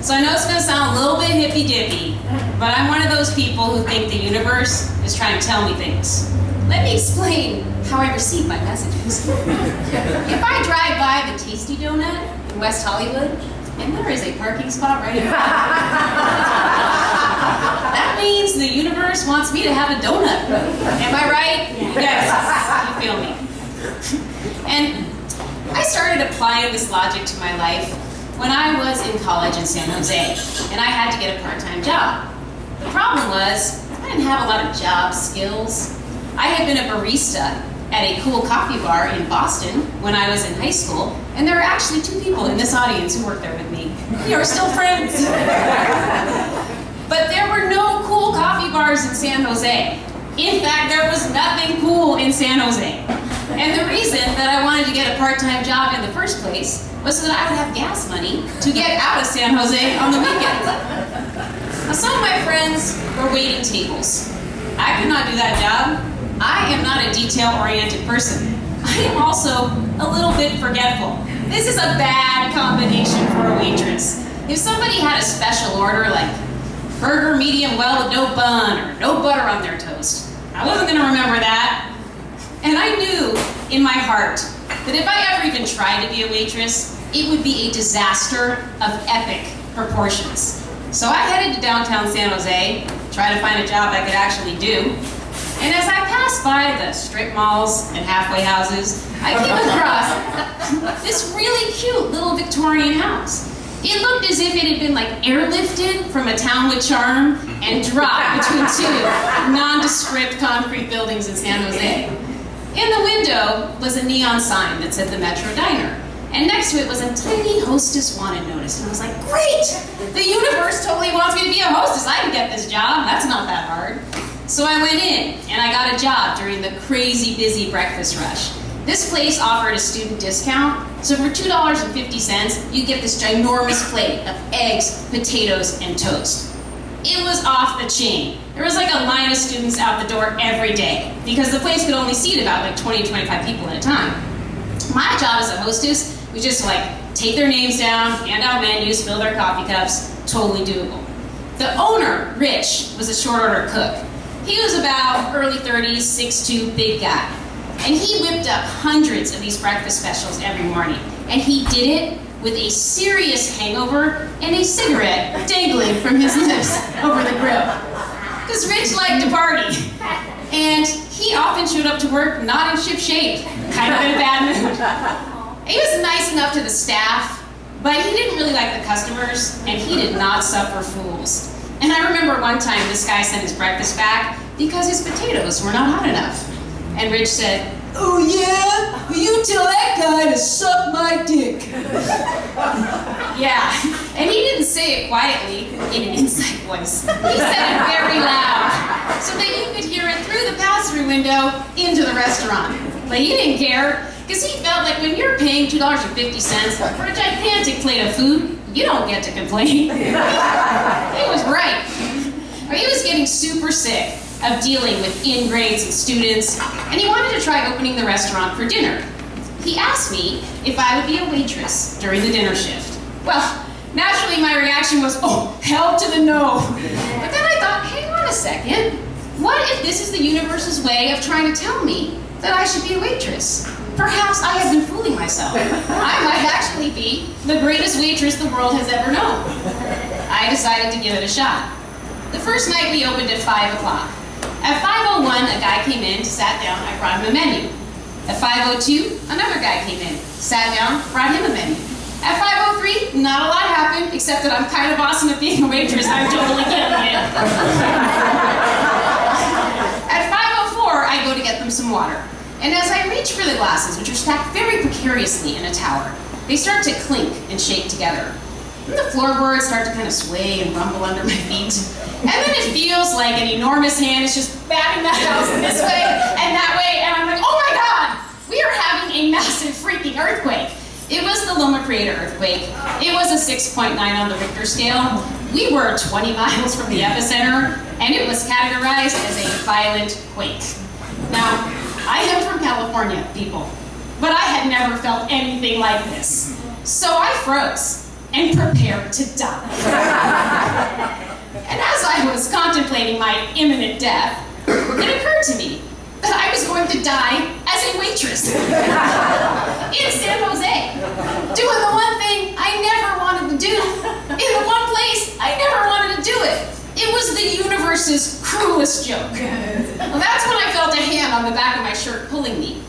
So I know it's gonna sound a little bit hippy-dippy, but I'm one of those people who think the universe is trying to tell me things. Let me explain how I receive my messages. If I drive by the Tasty Donut in West Hollywood, and there is a parking spot right in front, that means the universe wants me to have a donut. Am I right? Yes, you feel me. And I started applying this logic to my life when I was in college in San Jose, and I had to get a part-time job. The problem was, I didn't have a lot of job skills. I had been a barista at a cool coffee bar in Boston when I was in high school, and there were actually 2 people in this audience who worked there with me. We are still friends. But there were no cool coffee bars in San Jose. In fact, there was nothing cool in San Jose. And the reason that I wanted to get a part-time job in the first place was so that I would have gas money to get out of San Jose on the weekends. Now, some of my friends were waiting tables. I could not do that job. I am not a detail-oriented person. I am also a little bit forgetful. This is a bad combination for a waitress. If somebody had a special order like burger medium well with no bun or no butter on their toast, I wasn't gonna remember that. And I knew in my heart that if I ever even tried to be a waitress, it would be a disaster of epic proportions. So I headed to downtown San Jose, try to find a job I could actually do. And as I passed by the strip malls and halfway houses, I came across this really cute little Victorian house. It looked as if it had been like airlifted from a town with charm and dropped between 2 nondescript concrete buildings in San Jose. In the window was a neon sign that said the Metro Diner. And next to it was a tiny hostess wanted notice. And I was like, great! The universe totally wants me to be a hostess. I can get this job. That's not that hard. So I went in, and I got a job during the crazy busy breakfast rush. This place offered a student discount, so for $2.50, you get this ginormous plate of eggs, potatoes, and toast. It was off the chain. There was like a line of students out the door every day, because the place could only seat about like 20 to 25 people at a time. My job as a hostess was just to like take their names down, hand out menus, fill their coffee cups, totally doable. The owner, Rich, was a short order cook. He was about early 30s, 6'2", big guy. And he whipped up hundreds of these breakfast specials every morning. And he did it with a serious hangover and a cigarette dangling from his lips over the grill. Because Rich liked to party. And he often showed up to work not in ship shape, kind of in a bad mood. He was nice enough to the staff, but he didn't really like the customers, and he did not suffer fools. And I remember one time this guy sent his breakfast back because his potatoes were not hot enough. And Rich said, "Oh yeah? Will you tell that guy to suck my dick?" Yeah, and he didn't say it quietly in an inside voice. He said it very loud, so that you could hear it through the pass-through window into the restaurant. But he didn't care, because he felt like when you're paying $2.50 for a gigantic plate of food, you don't get to complain. He was right. He was getting super sick of dealing with in-grades and students, and he wanted to try opening the restaurant for dinner. He asked me if I would be a waitress during the dinner shift. Well, naturally my reaction was, oh, hell to the no. But then I thought, hang on a second. What if this is the universe's way of trying to tell me that I should be a waitress? Perhaps I have been fooling myself. I might actually be the greatest waitress the world has ever known. I decided to give it a shot. The first night we opened at 5 o'clock. At 5:01, a guy came in, sat down, I brought him a menu. At 5:02, another guy came in, sat down, brought him a menu. At 5:03, not a lot happened, except that I'm kind of awesome at being a waitress. I'm totally killing it. At 5:04, I go to get them some water. And as I reach for the glasses, which are stacked very precariously in a tower, they start to clink and shake together. And the floorboards start to kind of sway and rumble under my feet. And then it feels like an enormous hand is just batting the house this way and that way, and I'm like, oh my God, we are having a massive freaking earthquake. It was the Loma Prieta earthquake. It was a 6.9 on the Richter scale. We were 20 miles from the epicenter, and it was categorized as a violent quake. Now, I am from California, people, but I had never felt anything like this. So I froze. and prepare to die. And as I was contemplating my imminent death, it occurred to me that I was going to die as a waitress in San Jose, doing the one thing I never wanted to do, in the one place I never wanted to do it. It was the universe's cruelest joke. Well, that's when I felt a hand on the back of my shirt pulling me.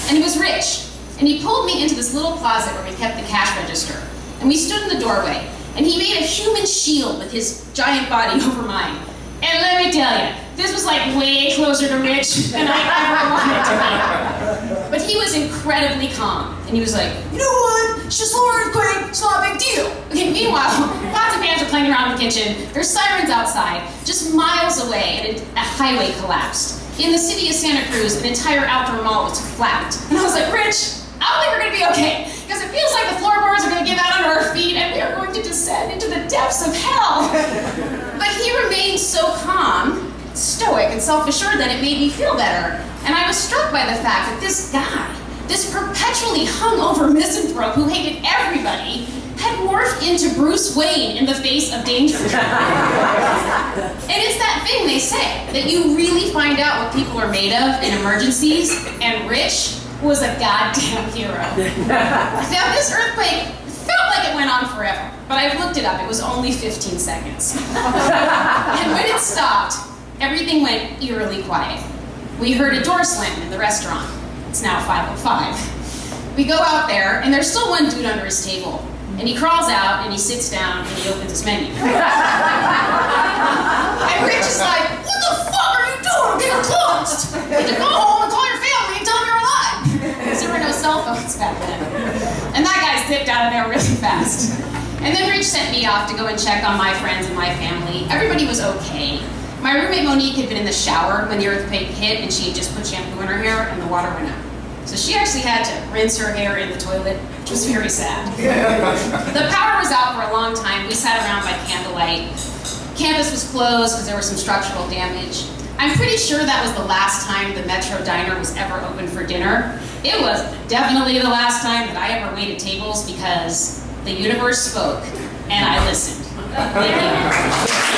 And he was rich. And he pulled me into this little closet where we kept the cash register. And we stood in the doorway. And he made a human shield with his giant body over mine. And let me tell you, this was like way closer to rich than I ever wanted to be. But he was incredibly calm. And he was like, you know what? It's just a little earthquake. It's not a big deal. Okay, meanwhile, pots and pans are playing around the kitchen. There's sirens outside. Just miles away, and a highway collapsed. In the city of Santa Cruz, an entire outdoor mall was flapped. And I was like, Rich, I don't think we're going to be okay. Because it feels like the floorboards are going to give out under our feet, and we are going to descend into the depths of hell. But he remained so calm, stoic, and self-assured that it made me feel better. And I was struck by the fact that this guy, this perpetually hungover misanthrope who hated everybody, had morphed into Bruce Wayne in the face of danger. And it's that thing they say, that you really find out what people are made of in emergencies, and Rich was a goddamn hero. Now, this earthquake felt like it went on forever, but I've looked it up. It was only 15 seconds. And when it stopped, everything went eerily quiet. We heard a door slam in the restaurant. It's now 5:05. We go out there, and there's still one dude under his table. And he crawls out, and he sits down, and he opens his menu. And Rich is like, what the fuck are you doing? Get closed! You need to go home and call your family and tell them you're alive. Because there were no cell phones back then. And that guy zipped out of there really fast. And then Rich sent me off to go and check on my friends and my family. Everybody was okay. My roommate Monique had been in the shower when the earthquake hit, and she had just put shampoo in her hair, and the water went out. So she actually had to rinse her hair in the toilet, which was very sad. The power was out for a long time. We sat around by candlelight. Campus was closed because there was some structural damage. I'm pretty sure that was the last time the Metro Diner was ever open for dinner. It was definitely the last time that I ever waited tables because the universe spoke and I listened. Thank you.